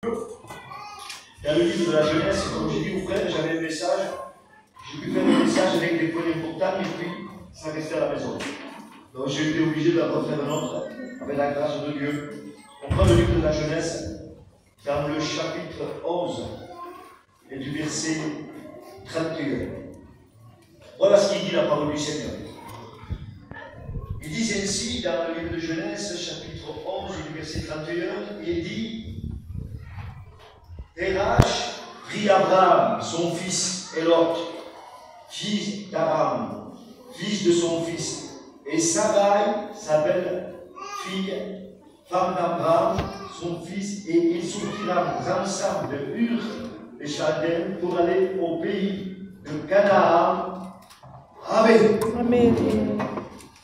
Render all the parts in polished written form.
Dans le livre de la jeunesse, comme j'ai dit aux frères, j'avais un message. J'ai pu faire un message avec des points importants et puis ça restait à la maison. Donc j'ai été obligé d'en refaire un autre avec la grâce de Dieu. On prend le livre de la jeunesse dans le chapitre 11 et du verset 31. Voilà ce qu'il dit la parole du Seigneur. Il dit ainsi dans le livre de Genèse, chapitre 11 et du verset 31, il dit: Terach prit Abraham, son fils, et Lot, fils d'Abraham, fils de son fils, et Sarai, sa belle-fille, femme d'Abraham, son fils, et ils sortirent ensemble de Ur et Chaldène pour aller au pays de Canaan. Amen. Amen.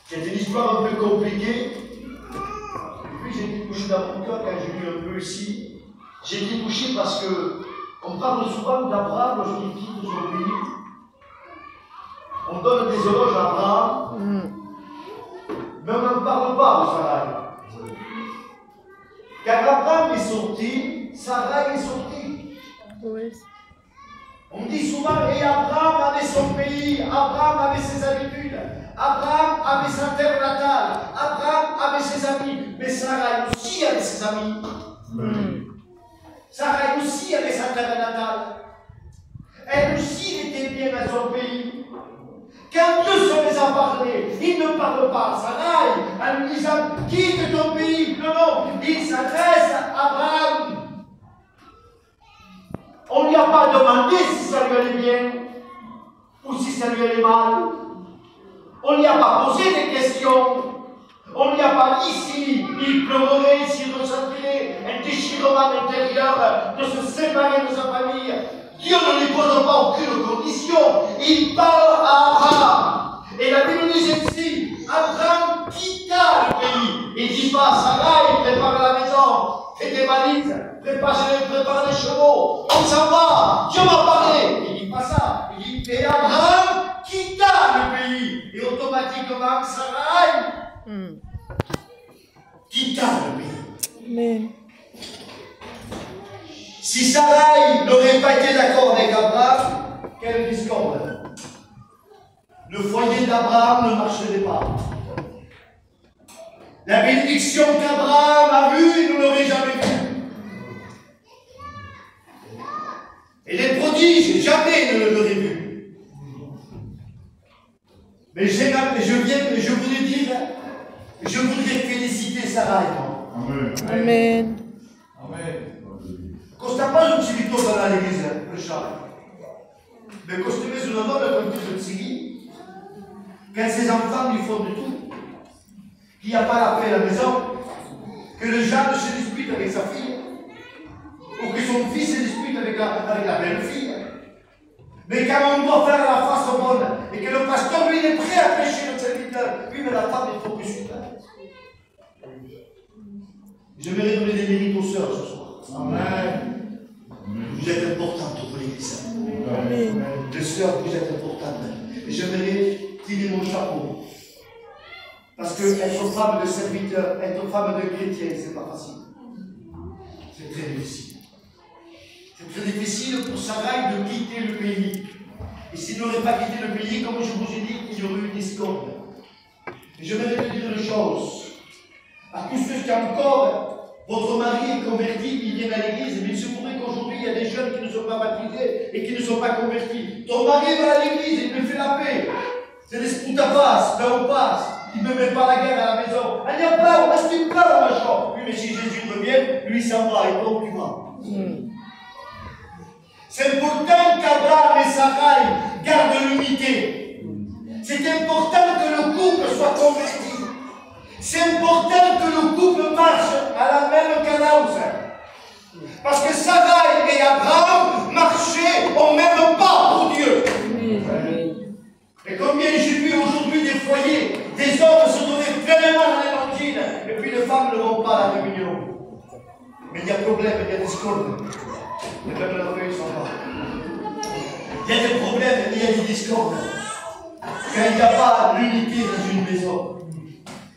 C'est une histoire un peu compliquée. Et puis j'ai été touché dans mon cœur quand j'ai lu un peu ici. J'ai été touché parce que on parle souvent d'Abraham lorsqu'il quitte son pays. On donne des éloges à Abraham, mais on n'en parle pas de Sarai. Car Abraham est sorti, Sarai est sortie. Oui. On dit souvent, et Abraham avait son pays, Abraham avait ses habitudes, Abraham avait sa terre natale, Abraham avait ses amis, mais Sarai aussi avait ses amis. Sarai aussi avait sa terre natale. Elle aussi était bien à son pays. Quand Dieu se les a parlé, il ne parle pas à Sarai en lui disant quitte ton pays. Non, non, il s'adresse à Abraham. On ne lui a pas demandé si ça lui allait bien ou si ça lui allait mal. On ne lui a pas posé des questions. On ne lui a pas dit s'il pleurerait, s'il ressentirait un déchirement intérieur de se séparer de sa famille. Dieu ne lui pose pas aucune condition. Il parle à Abraham. Et la Bible dit ainsi: Abraham quitta le pays. Il dit pas Sarai, prépare la maison, fais des valises, prépare les chevaux, on s'en va, Dieu m'a parlé. Il dit pas ça. Il dit et Abraham quitta le pays. Et automatiquement Sarai quitta le pays. Amen. Si Sarai n'aurait pas été d'accord avec Abraham, quelle discorde. Le foyer d'Abraham ne marcherait pas. La bénédiction qu'Abraham a vue, il ne l'aurait jamais vue. Et les prodiges, jamais il ne l'aurait vu. Mais je voudrais dire, je voudrais féliciter Sarai. Amen. Amen. Amen. Costa pas un subito dall'Église, le chant. Mais quand tu mets une donna comme tu dis, quand ses enfants lui font de tout, qu'il n'y a pas la paix à la maison, que le jeune se dispute avec sa fille, ou que son fils se dispute avec la belle-fille. Mais quand on doit faire la face bonne, et que le pasteur, lui, il est prêt à pécher le serviteur, oui, mais la femme, il faut que je suis là. J'aimerais donner des mérites aux sœurs ce soir. Amen. Vous êtes importantes pour l'Église. Les sœurs, vous êtes importantes. Et j'aimerais tirer mon chapeau. Parce que être femme de serviteur, être femme de chrétien, c'est pas facile. C'est très difficile. C'est très difficile pour Sarai de quitter le pays. Et s'il n'aurait pas quitté le pays, comme je vous ai dit, il y aurait eu une discorde. Et je vais te dire une chose. À tous ceux qui encore, votre mari est converti, il vient à l'église, mais il se pourrait qu'aujourd'hui, il y a des jeunes qui ne sont pas baptisés et qui ne sont pas convertis. Ton mari va à l'église, il me fait la paix. C'est des sputa-passe, là on passe. Il ne me met pas la guerre à la maison. Allez, on part, reste une part, machin. Oui, mais si Jésus revient, lui s'en va, et toi, tu vas. C'est important qu'Abraham et Sarai gardent l'unité. C'est important que le couple soit converti. C'est important que le couple marche à la même cadence. Parce que Sarai et Abraham marchaient au même pas pour Dieu. Et combien j'ai vu aujourd'hui des foyers, des hommes se donner pleinement dans l'évangile, et puis les femmes ne vont pas à la réunion. Mais il y a problème, il y a des discordes. Les mêmes la feuille sont là. Il y a des problèmes, il y a des discordes. Quand il n'y a pas l'unité dans une maison.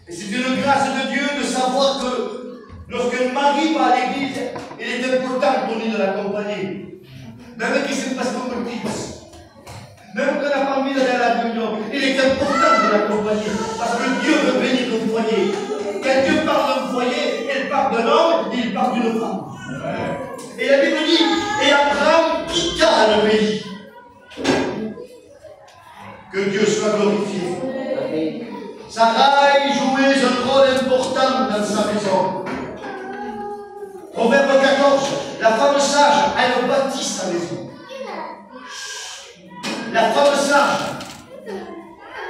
Et c'est une grâce de Dieu de savoir que lorsqu'un mari va à l'église, il est important, Tony, de l'accompagner. Même qu'il se passe comme le tips. Même qu'on n'a pas envie d'aller à la réunion, il est important de l'accompagner. Parce que Dieu veut bénir le foyer. Quand Dieu parle d'un foyer, il parle d'un homme, il parle d'une femme. Et la Bible dit, et Abraham quitta le pays. Que Dieu soit glorifié. Sarai jouait un rôle important dans sa maison. Proverbe 14, la femme sage, elle bâtit sa maison. La femme sage,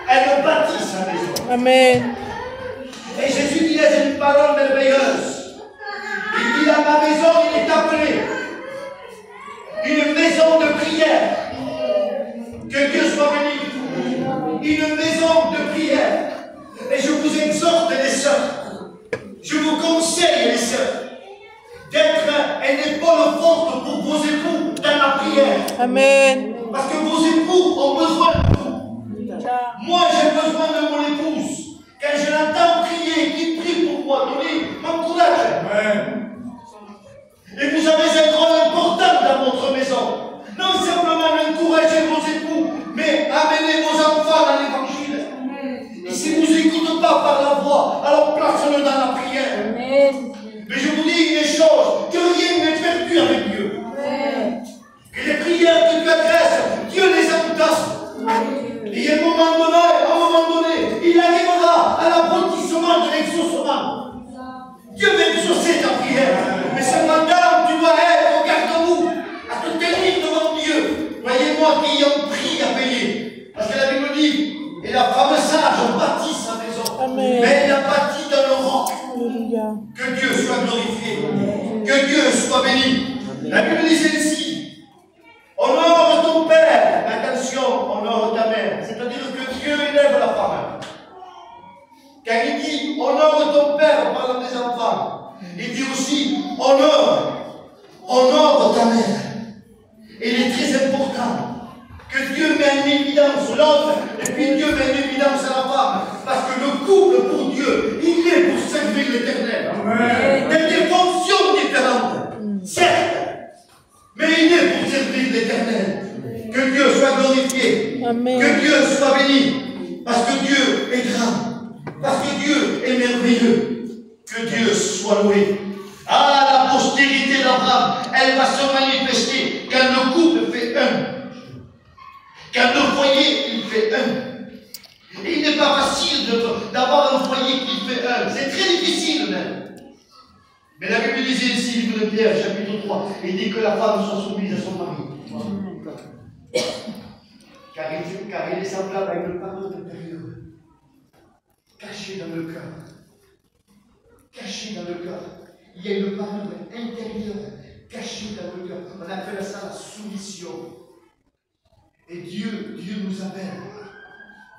elle bâtit sa maison. Amen. Et Jésus dit une parole merveilleuse. Il dit à ma maison, il est appelé une maison de prière. Que Dieu soit béni. Une maison de prière. Et je vous exhorte, les sœurs, je vous conseille, les sœurs, d'être une épaule forte pour vos époux dans la prière. Amen. Parce que vos époux ont besoin de vous. Moi, j'ai besoin de mon épouse. Quand je l'entends prier, qui prie pour moi, Tony, m'encourage. Amen. Et vous avez un rôle important dans votre maison. Non simplement encourager vos époux, mais amener vos enfants dans l'évangile. Et si vous n'écoutez pas par la voix, alors placez-le dans la prière. Amen. Mais je vous dis une chose, que rien n'est perdu avec Dieu. Amen. Que les prières que tu adresses, Dieu les entend. Et à un moment donné, il arrivera à l'abrutissement de l'exaucement. Dieu va exaucer ta prière. Mais cependant, tu dois être au garde-vous, à te tenir devant Dieu. Voyez-moi qu'il y a un prix à payer. Parce que la Bible dit, et la femme sage bâtit sa maison. Amen. Mais elle a bâti dans le roc. Que Dieu soit glorifié. Amen. Que Dieu soit béni. Amen. La Bible dit celle-ci. Honore ton père. Attention, honore ta mère. C'est-à-dire que Dieu élève la femme. Car il dit, honore ton père en parlant des enfants. Il dit aussi, honore ta mère. Et il est très important que Dieu met en évidence l'homme et puis Dieu met en évidence la femme. Parce que le couple pour Dieu, il est pour servir l'Éternel. Avec des fonctions différentes, certes, mais il est pour servir l'Éternel. Que Dieu soit glorifié. Amen. Que Dieu soit béni. Parce que Dieu est grand. Parce que Dieu est merveilleux. Que Dieu soit loué. Ah, la postérité d'Abraham, elle va se manifester quand le couple fait un. Quand le foyer, il fait un. Et il n'est pas facile d'avoir un foyer qui fait un. C'est très difficile même. Mais la Bible disait ici, livre de Pierre, chapitre 3, il dit que la femme soit soumise à son mari. Car il est semblable à une parole intérieure. Cachée dans le cœur. Cachée dans le cœur. Il y a une parole intérieure cachée dans le cœur. On appelle ça la soumission. Et Dieu nous appelle,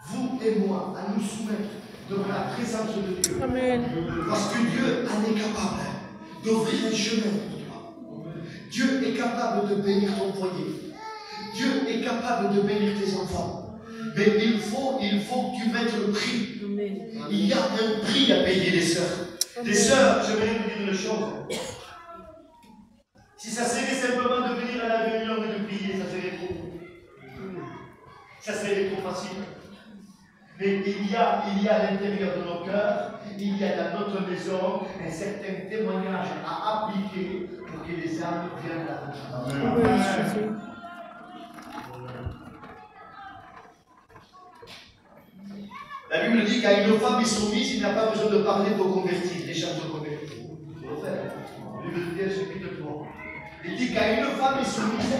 vous et moi, à nous soumettre devant la présence de Dieu. Amen. Parce que Dieu en est capable d'ouvrir un chemin pour toi. Dieu est capable de bénir ton foyer. Dieu est capable de bénir tes enfants. Mais il faut que tu mettes le prix. Amen. Il y a un prix à payer, les sœurs. Les sœurs, je vais vous dire une chose. Si ça serait simplement de venir à la réunion et de prier, ça serait trop. Ça serait trop facile. Mais il y a à l'intérieur de nos cœurs, il y a dans notre maison un certain témoignage à appliquer pour que les âmes viennent à la vie. La Bible dit qu'à une femme est soumise, il n'a pas besoin de parler pour convertir, les gens se convertir. La Bible dit chapitre 3. Il dit qu'à une femme est soumise,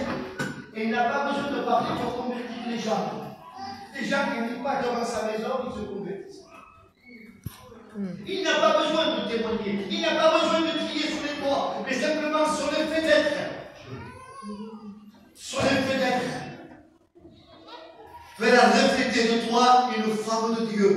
et il n'a pas besoin de parler pour convertir les gens. Les gens qui ne vivent pas devant sa maison, ils se convertissent. Il n'a pas besoin de témoigner, il n'a pas besoin de crier sur les toits, mais simplement sur le fait d'être. Sur le fait d'être. Faire refléter de toi une femme de Dieu.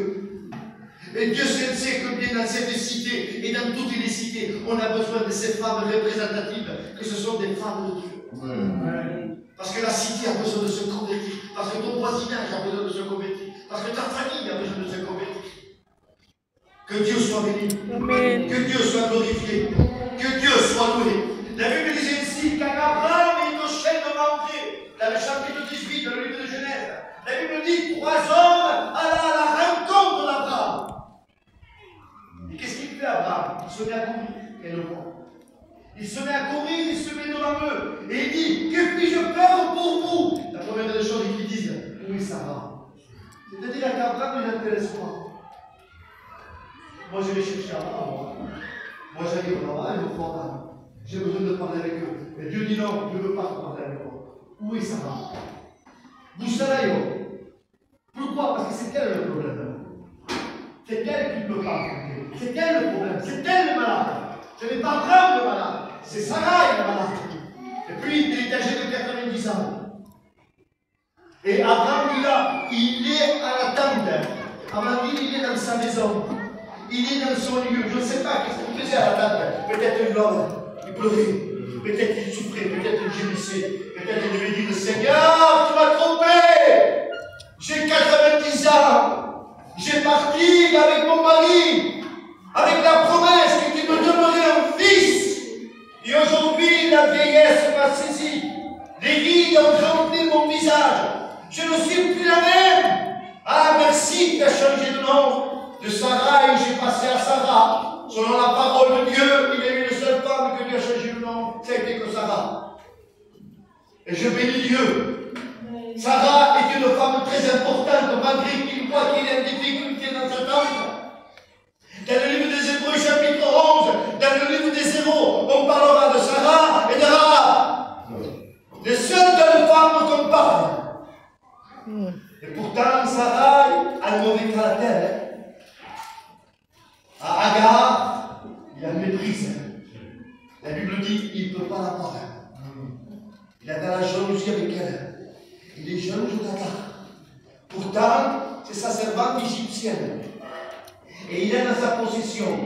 Et Dieu sait que bien dans cette cité et dans toutes les cités, on a besoin de ces femmes représentatives, que ce sont des femmes de Dieu. Ouais. Parce que la cité a besoin de se convertir, parce que ton voisinage a besoin de se convertir, parce que ta famille a besoin de se convertir. Que Dieu soit béni, amen. Que Dieu soit glorifié, que Dieu soit loué. La Bible disait ici qu'Abraham est au chef de Mamré, dans le chapitre 18 de le livre de Genèse. La Bible dit 3 hommes allaient à la rencontre d'Abraham. Et qu'est-ce qu'il fait Abraham? Il se met à courir et le voit. Il se met à courir, il se met devant eux. Et il dit, que puis-je faire pour vous? La première des choses qu'ils disent, oui, ça va. C'est-à-dire qu'Abraham ne l'intéresse pas. Moi, je vais chercher Abraham. Moi, j'arrive là-bas, il me faut Abraham. J'ai besoin de parler avec eux. Et Dieu dit non, je ne veux pas parler avec eux. Oui, ça va. Vous savez, pourquoi? Parce que c'est elle le problème. C'est elle qui ne peut pas affronter. C'est elle le problème. C'est elle le malade. Ce n'est pas Abraham le malade. C'est Sarah le malade. Et puis, il est âgé de 90 ans. Et Abraham, il est à la tente. Amandine, il est dans sa maison. Il est dans son lieu. Je ne sais pas qu'est-ce qu'il faisait à la tente. Peut-être une homme. Il pleurait. Peut-être qu'il souffrait. Peut-être qu'il gémissait. Peut-être qu'il lui dit, Seigneur, tu m'as trompé. J'ai 90 ans. J'ai parti avec mon mari, avec la promesse que tu me donnerais un fils. Et aujourd'hui, la vieillesse m'a saisi. Les rides ont rempli mon visage. Je ne suis plus la même. Ah, merci, tu as changé de nom. De Sarah, j'ai passé à Sarah. Selon la parole de Dieu, il y a une seule femme que Dieu a changé de nom. C'était que Sarah. Et je bénis Dieu. Sarah est une femme très importante, malgré qu'il voit qu'il y a des difficultés dans sa tente. Dans le livre des Hébreux, chapitre 11, dans le livre des Héros, on parlera de Sarah et de Rahab. Les seules deux femmes qu'on parle. Et pourtant, Sarah a le mauvais caractère. À Agar, il a méprise. La Bible dit qu'il ne peut pas la voir. Il a de la jalousie avec elle. Il est jaloux d'Agar. Pourtant, c'est sa servante égyptienne. Et il est dans sa possession.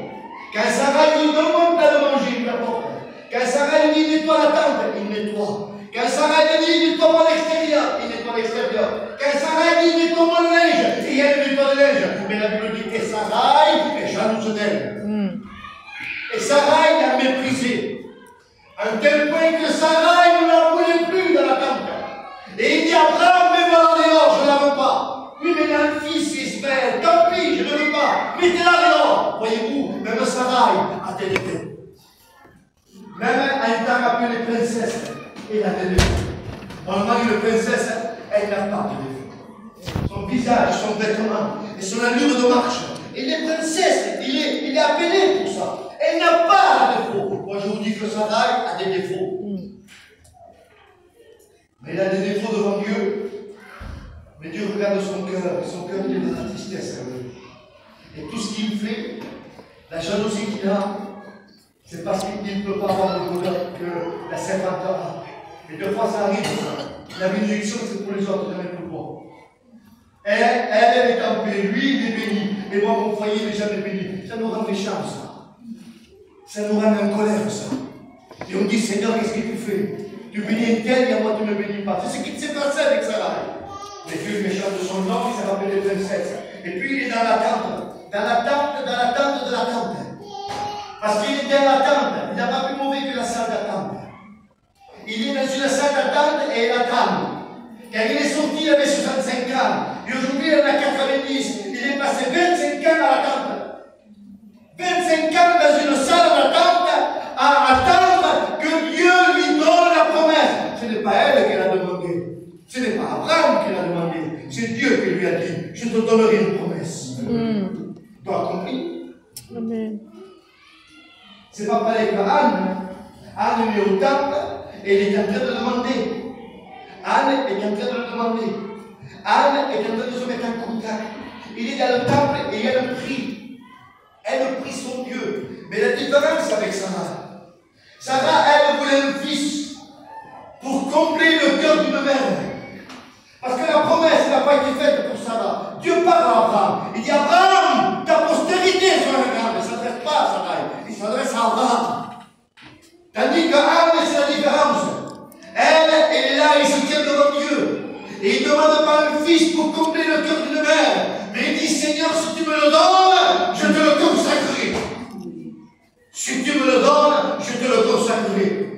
Quand Sarah lui demande de manger, il l'apporte. Quand Sarah lui dit nettoie la tente, il nettoie. Quand Sarah lui dit nettoie l'extérieur, il nettoie l'extérieur. Quand Sarah lui dit nettoie le linge, il y a le nettoie le linge. Mais la Bible dit que Sarah est jalouse d'elle. Et Sarah l'a méprisé. À un tel point que Sarah ne la voulait plus dans la tente. Et il dit Abraham, mets-moi là dehors, je ne la veux pas. Oui, mais il a un fils, Ismaël, tant pis, je ne veux pas. Mettez-la dehors. Voyez-vous, même Sarah a des défauts. Même un temps appelé princesse, elle a des défauts. Normalement, une princesse, elle n'a pas de défauts. Son visage, son vêtement et son allure de marche. Et les princesses, il est appelé pour ça. Elle n'a pas de défauts. Moi, je vous dis que Sarah a des défauts. Mais il a des défauts devant Dieu. Mais Dieu regarde son cœur. Et son cœur, il est dans la tristesse. Et tout ce qu'il fait, la jalousie qu'il a, c'est parce qu'il ne peut pas avoir le bonheur que la servante a. Et deux fois, ça arrive. La bénédiction, c'est pour les autres, jamais pour moi. Elle est en paix. Lui, il est béni. Et moi, mon foyer n'est jamais béni. Ça nous rend méchants, ça. Ça nous rend en colère, ça. Et on dit, Seigneur, qu'est-ce que tu fais? Tu bénis un tel, et moi, tu ne me bénis pas. C'est ce qui s'est passé avec Sarah. Mais Dieu est méchant de son nom, il s'est rappelé princesse. Et puis, il est dans la tente. Dans la tente de la tente. Parce qu'il était dans la tente. Il n'a pas plus mauvais que la salle d'attente. Il est dans une salle d'attente et il attend. Quand il est sorti, il avait 65 ans. Et aujourd'hui, il en a 90. Il est passé 25 ans à l'attente. 25 ans dans une salle d'attente à attendre que Dieu lui donne la promesse. Ce n'est pas elle qui l'a demandé. Ce n'est pas Abraham qui l'a demandé. C'est Dieu qui lui a dit, je te donnerai une promesse. Tu as compris? Amen. C'est pas pareil que Anne. Anne est au temple et elle est en train de demander. Anne est en train de le demander. Anne est en train de se mettre en contact. Il est dans le temple et il y a le prix. Elle prie son Dieu. Mais la différence avec Sarah, elle voulait un fils pour combler le cœur d'une mère. Parce que la promesse n'a pas été faite pour Sarah. Dieu parle à Abraham. Il dit Abraham, ta postérité sera grande. Il ne s'adresse pas à Sarah, il s'adresse à Abraham. Tandis que Anne, c'est la différence. Elle est là, il se tient devant Dieu. Et il ne demande pas un fils pour combler le cœur d'une mère. Mais il dit Seigneur, si tu me le donnes, je te le consacrerai. Si tu me le donnes, je te le consacrerai.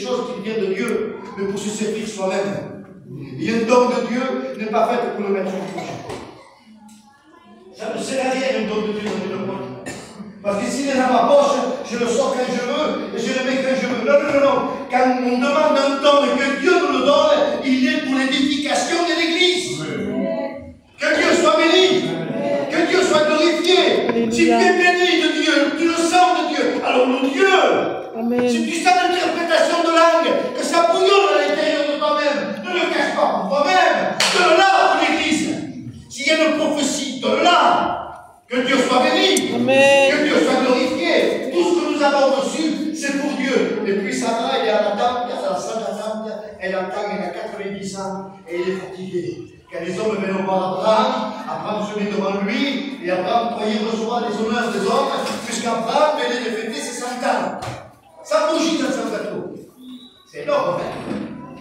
choses qui viennent de Dieu, mais pour se servir soi-même. Et un don de Dieu n'est pas fait pour le mettre en poche. Ça ne sert à rien, un don de Dieu dans une poche. Parce que s'il est dans ma poche, je le sors quand je veux et je le mets quand je veux. Non, non, non, non. Quand on demande un don et que Dieu nous le donne, il est pour l'édification de l'Église. Que Dieu soit béni. Que Dieu soit glorifié. Si tu es béni de Dieu, tu le sens de Dieu, alors le Dieu. Amen. Si tu sens l'interprétation de langue, que ça bouillonne à l'intérieur de toi-même, ne le cache pas pour toi-même, donne-la pour l'Église. S'il y a une prophétie, donne-la. Que Dieu soit béni. Amen. Que Dieu soit glorifié. Tout ce que nous avons reçu, c'est pour Dieu. Et puis Sarah, elle est à la table, à la salle d'attente, elle attend, elle a 90 ans, et elle est fatiguée. Quand les hommes viennent voir Abraham, Abraham se met devant lui, et Abraham croyait recevoir les honneurs des hommes, puisqu'Abraham venait de fêter ses 100 ans. Ça bougie dans son gâteau. C'est énorme, hein?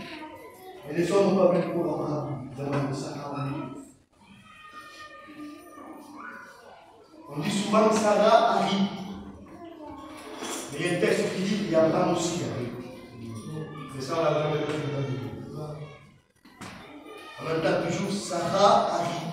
Et les hommes n'ont pas vu pour Abraham, devant Sarah. On dit souvent que Sarah arrive. Mais il y a un texte qui dit qu'Abraham aussi arrive. C'est ça, on l'a vu. On entend toujours Sarah arrive.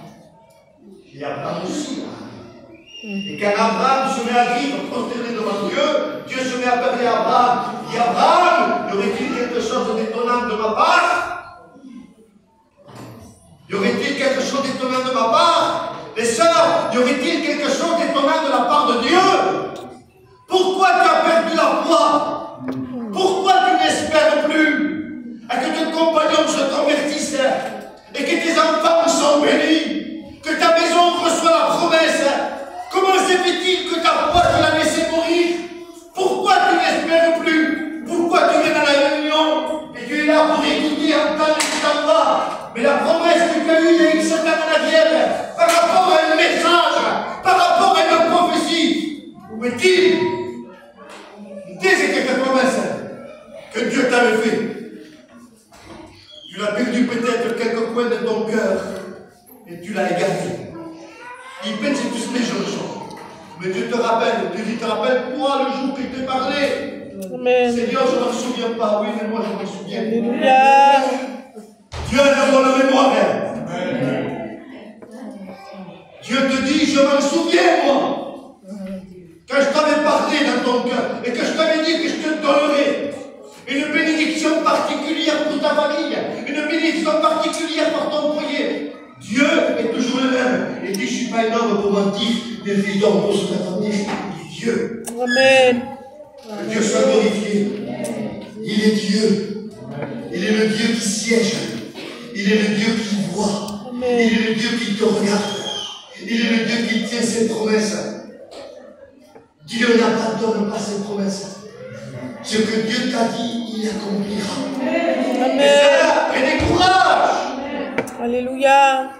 Et Abraham aussi arrive. Et quand Abraham se met à vivre, prosterné devant Dieu, Dieu se met à parler à Abraham. Il dit Abraham, y aurait-il quelque chose d'étonnant de ma part? Y aurait-il quelque chose d'étonnant de ma part? Les sœurs, y aurait-il quelque chose d'étonnant de la part de Dieu? Pourquoi tu as perdu la foi? Pourquoi tu n'espères plus à que tes compagnons se convertissent et que tes enfants sont bénis, que ta maison reçoit la promesse? Comment se fait-il que ta foi tu l'as laissé mourir? Pourquoi tu n'espères plus? Pourquoi tu viens à la réunion et tu es là pour écouter, entendre ta voix? Mais la promesse que tu as eue il y a une certaine en arrière, par rapport à un message, par rapport à une prophétie, où est-il? Qu'est-ce que ta promesse que Dieu t'avait fait? Tu l'as perdu peut-être quelques coins de ton cœur et tu l'as égaré. Il pense tous les jours. Mais Dieu te rappelle, Dieu te rappelle toi le jour qu'il t'est parlé. Amen. Seigneur, je ne m'en souviens pas. Oui, mais moi je m'en souviens. Alléluia. Dieu a de bonne mémoire. Amen. Dieu te dit, je m'en souviens, moi. Quand je t'avais parlé dans ton cœur et que je t'avais dit que je te donnerais une bénédiction particulière pour ta famille, une bénédiction particulière pour ton foyer. Dieu est toujours le même. Il dit, je ne suis pas un homme pour mentir, mais fils d'homme pour se attendre. Il est Dieu. Amen. Que Dieu soit glorifié. Il est Dieu. Il est le Dieu qui siège. Il est le Dieu qui voit. Amen. Il est le Dieu qui te regarde. Il est le Dieu qui tient ses promesses. Dieu n'abandonne pas ses promesses. Ce que Dieu t'a dit, il accomplira. Amen. Et ça, et des courage. Alléluia.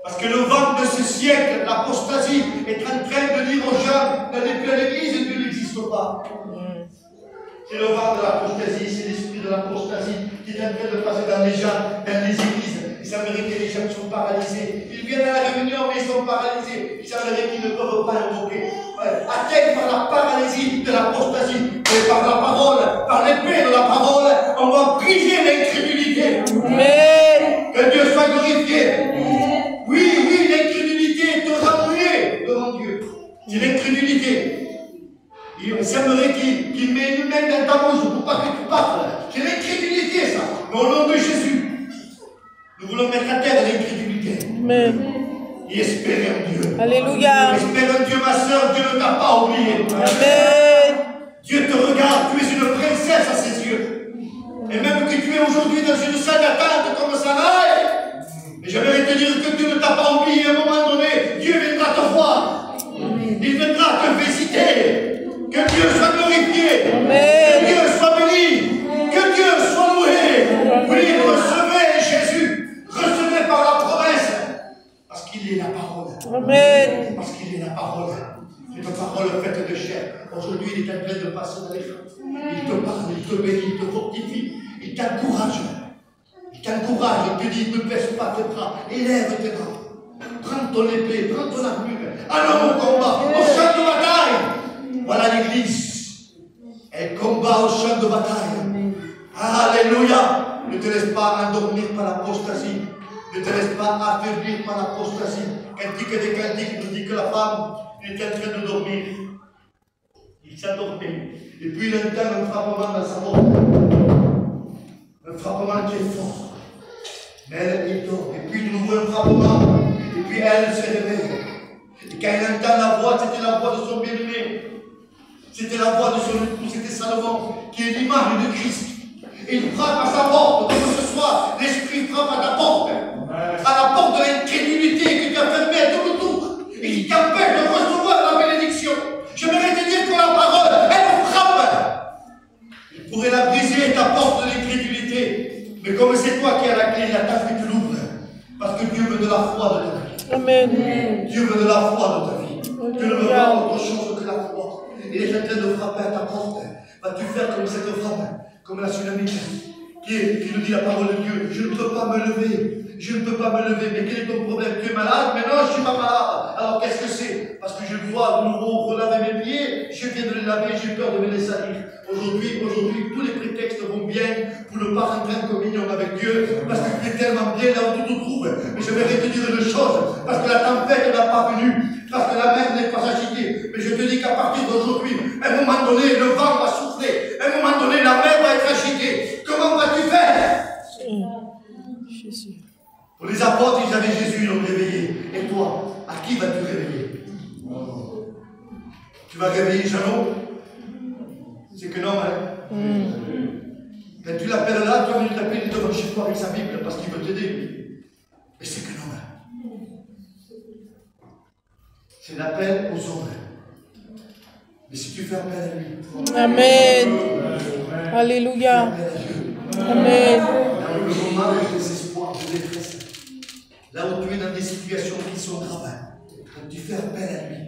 Parce que le vent de ce siècle, l'apostasie, est en train de dire aux gens, n'allez plus à l'église et Dieu n'existe pas. C'est le vent de l'apostasie, c'est l'esprit de l'apostasie qui est en train de passer dans les gens, dans les églises. Ils aimeraient que les gens sont paralysés. Ils viennent à la réunion, mais ils sont paralysés. Ils aimeraient qu'ils ne peuvent pas invoquer. Atteints par la paralysie de l'apostasie, mais par la parole, par l'épée de la parole, on va briser l'incrédulité. Amen. Que Dieu soit glorifié. Oui, l'incrédulité te rend muet devant Dieu. C'est l'incrédulité. Il s'aimerait qu'il met une main dans ta bouche pour pas que tu parles. C'est l'incrédulité, ça. Mais au nom de Jésus, nous voulons mettre à terre l'incrédulité. Amen. Et espérer en Dieu. Alléluia. Espère en Dieu, ma soeur, Dieu ne t'a pas oublié. Amen. Dieu te regarde, tu es une princesse à ses yeux. Et même que tu es aujourd'hui dans une salle d'attente comme Sarah, mais j'aimerais te dire que Dieu ne t'a pas oublié. À un moment donné, Dieu viendra te voir. Il viendra te visiter. Que Dieu soit glorifié. Amen. Que Dieu soit béni. Que Dieu soit loué. Oui, recevez Jésus. Recevez par la promesse. Parce qu'il est la parole. Amen. Parce qu'il est la parole. C'est une parole faite de chair. Aujourd'hui, il est en train de passer dans les champs. Il te parle, il te bénit, il te fortifie. Il t'encourage. Il t'encourage. Il te dit, ne baisse pas tes bras. Élève tes bras. Prends ton épée, prends ton armure. Allons au combat, au champ de bataille. Voilà l'église. Elle combat au champ de bataille. Alléluia. Ne te laisse pas endormir par l'apostasie. Ne te laisse pas affaiblir par l'apostasie. Cantique des cantiques nous dit que la femme était en train de dormir. Il s'endormait. Et puis il entend un frappement dans sa porte. Un frappement qui est fort. Mais elle dort. Et puis de nouveau un frappement. Et puis elle se réveille. Et quand elle entend la voix, c'était la voix de son bien-aimé. C'était la voix de son époux, c'était Salomon, qui est l'image de Christ. Et il frappe à sa porte, comme ce soir, l'Esprit frappe à ta porte. À la porte de l'incrédulité que tu as fermée à tout autour. Et qui t'empêche de recevoir la bénédiction. J'aimerais te dire que la parole, elle frappe. Il pourrait la briser, ta porte de l'incrédulité. Mais comme c'est toi qui as la clé, la tâche que tu l'ouvres. Parce que Dieu veut de la foi de ta vie. Amen. Dieu veut de la foi de ta vie. Dieu ne veut pas autre chose que la foi. Il est en train de frapper à ta porte. Vas-tu faire comme cette femme, comme la Sunamite, qui nous dit la parole de Dieu? Je ne peux pas me lever. Je ne peux pas me lever. Mais quel est ton problème? Tu es malade? Mais non, je ne suis pas malade. Alors qu'est-ce que c'est? Parce que je dois de nouveau relaver mes pieds. Je viens de les laver. J'ai peur de me les salir. Aujourd'hui, tous les prétextes vont bien pour ne pas rentrer en communion avec Dieu. Parce que tu es tellement bien là où tu te trouves. Mais je vais te dire une chose. Parce que la tempête n'est pas venue. Parce que la mer n'est pas agitée. Mais je te dis qu'à partir d'aujourd'hui, à un moment donné, le vent va souffler. À un moment donné, la mer va être agitée. Comment vas-tu faire? Jésus. Pour les apôtres, ils avaient Jésus, ils l'ont réveillé. Et toi, à qui vas-tu réveiller? Tu vas réveiller Jeannot? C'est que non, hein? Quand tu l'appelles là, toi, tu l'appelles devant chez toi avec sa Bible parce qu'il veut t'aider. Mais c'est que non, hein? C'est l'appel aux hommes. Mais si tu fais appel à lui. Amen. Alléluia. Amen. Dans le moment de désespoir, de détresse, là où tu es dans des situations qui sont graves, quand tu fais appel à lui,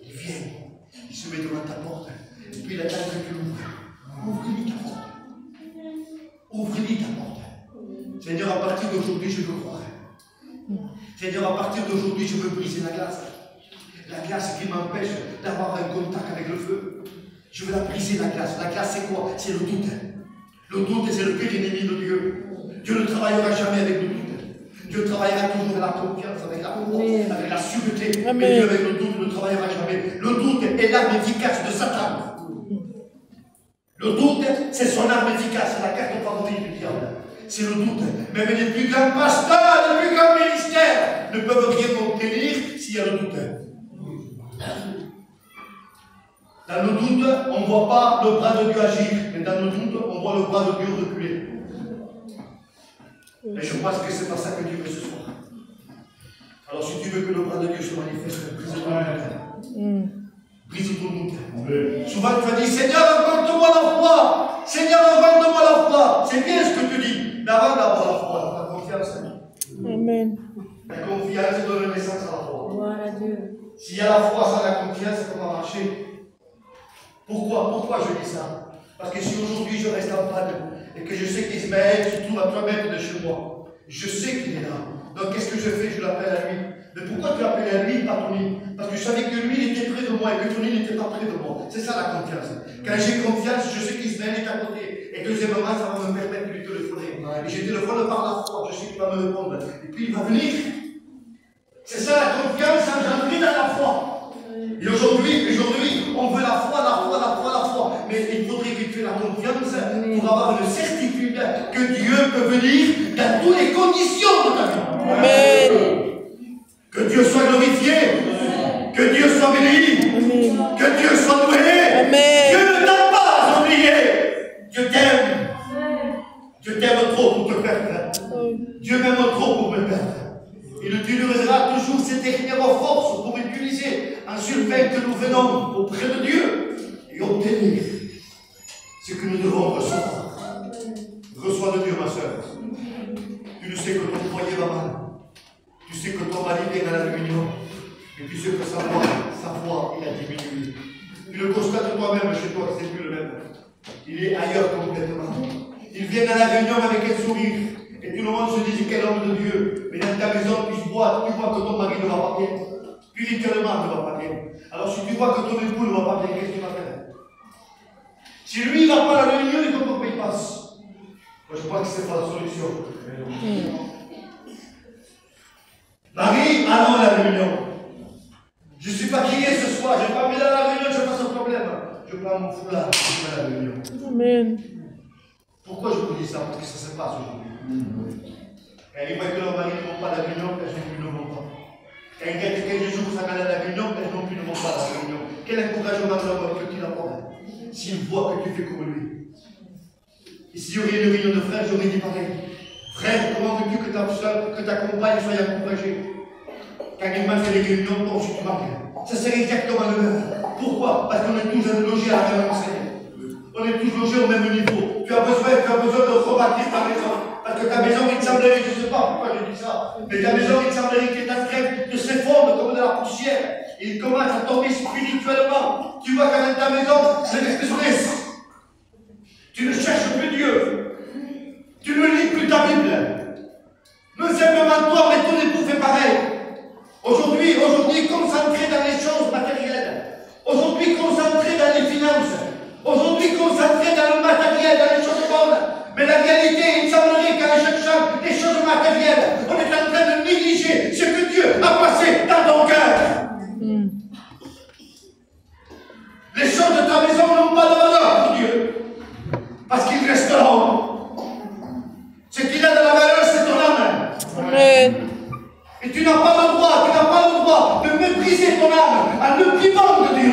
il vient, il se met devant ta porte, et puis il attend que tu l'ouvres. Ouvre-lui ta porte. Ouvre-lui ta porte. Seigneur, à partir d'aujourd'hui, je veux croire. Seigneur, à partir d'aujourd'hui, je veux briser la glace. La glace qui m'empêche d'avoir un contact avec le feu. Je veux la briser, la glace. La glace, c'est quoi? C'est le doute. Le doute, c'est le pire ennemi de Dieu. Dieu ne travaillera jamais avec le doute. Dieu travaillera toujours avec la confiance, avec la foi, avec la sûreté. Mais Dieu, avec le doute, ne travaillera jamais. Le doute est l'arme efficace de Satan. Le doute, c'est son arme efficace. C'est la carte favorite du diable. C'est le doute. Même les plus grands pasteurs, les plus grands ministères ne peuvent rien obtenir s'il y a le doute. Dans le doute, on ne voit pas le bras de Dieu agir, mais dans le doute, on voit le bras de Dieu reculer. Et je pense que c'est pas ça que Dieu veut ce soir. Alors si tu veux que le bras de Dieu se manifeste, brise ton doute. Brise ton doute. Souvent tu vas dire, Seigneur, augmente-moi la foi. Seigneur, augmente-moi la foi. C'est bien ce que tu dis. Mais avant d'avoir la foi, la confiance. Amen. La confiance donne naissance à la foi. Gloire à Dieu. S'il y a la foi sans la confiance, comment marcher? Pourquoi je dis ça? Parce que si aujourd'hui je reste en panne et que je sais qu'Ismaël se trouve à 3 mètres de chez moi, je sais qu'il est là. Donc qu'est-ce que je fais? Je l'appelle à lui. Mais pourquoi tu l'appelles à lui, pas ton île? Parce que je savais que lui il était près de moi et que ton île n'était pas près de moi. C'est ça la confiance. Quand j'ai confiance, je sais qu'Ismaël est à côté. Et deuxièmement, ça va me permettre de lui téléphoner. Et je téléphone par la foi, je sais qu'il va me répondre. Et puis il va venir. C'est ça la confiance engendrée dans la foi. Et aujourd'hui, on veut la foi. Mais il faudrait que tu aies la confiance pour avoir une certitude que Dieu peut venir dans toutes les conditions de ta vie. Amen. Que Dieu soit glorifié. Que Dieu soit béni. Amen. Que Dieu soit loué. Amen. Dieu ne t'a pas oublié. Dieu t'aime. Dieu t'aime trop pour te perdre. Dieu m'aime trop pour me perdre. Il utilisera toujours ses dernières forces pour utiliser en surveillant que nous venons auprès de Dieu et obtenir ce que nous devons recevoir. Reçois de Dieu, ma soeur. Tu sais que ton foyer va mal. Tu sais que ton mari vient à la réunion. Et tu sais que sa foi, il a diminué. Tu le constates toi-même chez toi, c'est plus le même. Il est ailleurs complètement. Il vient à la réunion avec un sourire. Et tout le monde se dit quel homme de Dieu. Mais dans ta maison, tu vois que ton mari ne va pas bien. Spirituellement, ne va pas bien. Alors si tu vois que ton époux ne va pas bien, qu'est-ce que tu vas faire? Si lui ne va pas à la réunion, il faut qu'il passe. crois que c'est pas la solution. Marie, allons à la réunion. Je ne suis pas crié ce soir, je n'ai pas mis dans la réunion, je passe un problème. Je prends mon foulard, je vais à la réunion. Amen. Pourquoi je vous dis ça? Parce que ça se passe aujourd'hui. Et ils voient que leurs maris ne vont pas à la réunion, elles non plus ne vont pas. Quand ils guettent quelques jours ça va à la réunion, elles non plus ne vont pas à la réunion. Quel encouragement de leur petit rapport s'ils voient que tu fais comme lui. Et s'il y aurait une réunion de frères, j'aurais dit pareil. Frère, comment veux-tu que ta soeur, que ta compagne soit encouragée? Quand il m'a fait les réunions, bon, je te marque. Ça serait exactement le même. Pourquoi? Parce qu'on est tous logés à la même enseigne. On est tous logés au même niveau. Tu as besoin de rebâtir ta maison. Parce que ta maison, il te semblerait, je ne sais pas pourquoi je dis ça, mais ta maison, il te semblerait qu'elle est en train de s'effondrer comme de la poussière. Il commence à tomber spirituellement. Tu vois qu'avec ta maison, c'est l'express. Tu ne cherches plus Dieu. Tu ne lis plus ta Bible. Non simplement toi, mais ton époux fait pareil. Aujourd'hui, concentré dans les choses matérielles. Aujourd'hui, concentré dans les finances. Aujourd'hui, concentré dans le matériel, dans les choses bonnes. Mais la réalité, il semblerait qu'en cherchant les choses matérielles, on est en train de négliger ce que Dieu a placé dans ton cœur. Les choses de ta maison n'ont pas de valeur pour Dieu. Parce qu'il reste là. Ce qu'il a de la valeur, c'est ton âme. Amen. Et tu n'as pas le droit de mépriser ton âme en le privant de Dieu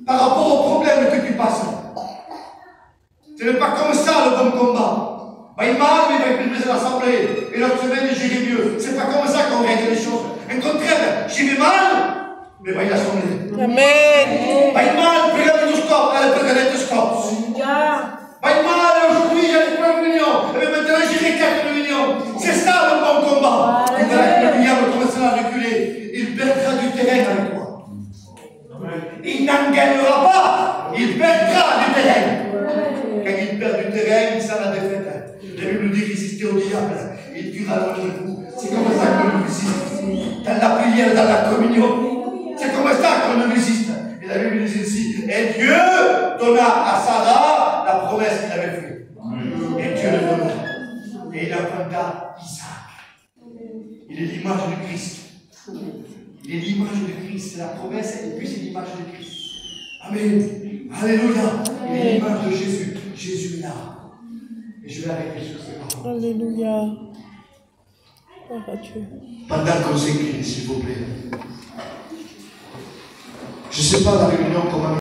par rapport aux problèmes que tu passes. Ce n'est pas comme ça le bon combat. Il m'a mais il va écouter l'assemblée. Et l'autre semaine, j'irai mieux. C'est pas comme ça qu'on gagne les choses. Au contraire, j'y vais mal, mais il a sonné. Amen. Il mal, puis le scope, elle peut gagner le scope. Il mal, aujourd'hui, j'ai des réunions. Et maintenant, j'irai 4 réunions. C'est ça le bon combat. Et voilà que le diable commencera à reculer. Il perdra du terrain avec toi. Il n'en gagnera pas. Il perdra du terrain. Quand il perd du terrain, il sent la défaite. La Bible dit résister au diable. Il tuera votre vous. C'est comme ça qu'on le résiste. Dans la prière, dans la communion. C'est comme ça qu'on le résiste. Et la Bible dit ici. Et Dieu donna à Sarah la promesse qu'il avait faite. Et Dieu le donna. Et il enfanta Isaac. Il est l'image de Christ. Il est l'image de Christ. C'est la promesse et puis c'est l'image de Christ. Amen. Alléluia. Il est l'image de Jésus. Jésus est là. Et je vais arrêter sur ces paroles. Alléluia. Gloire à Dieu. Pendant qu'on s'écrit, s'il vous plaît. Je ne sais pas la réunion comment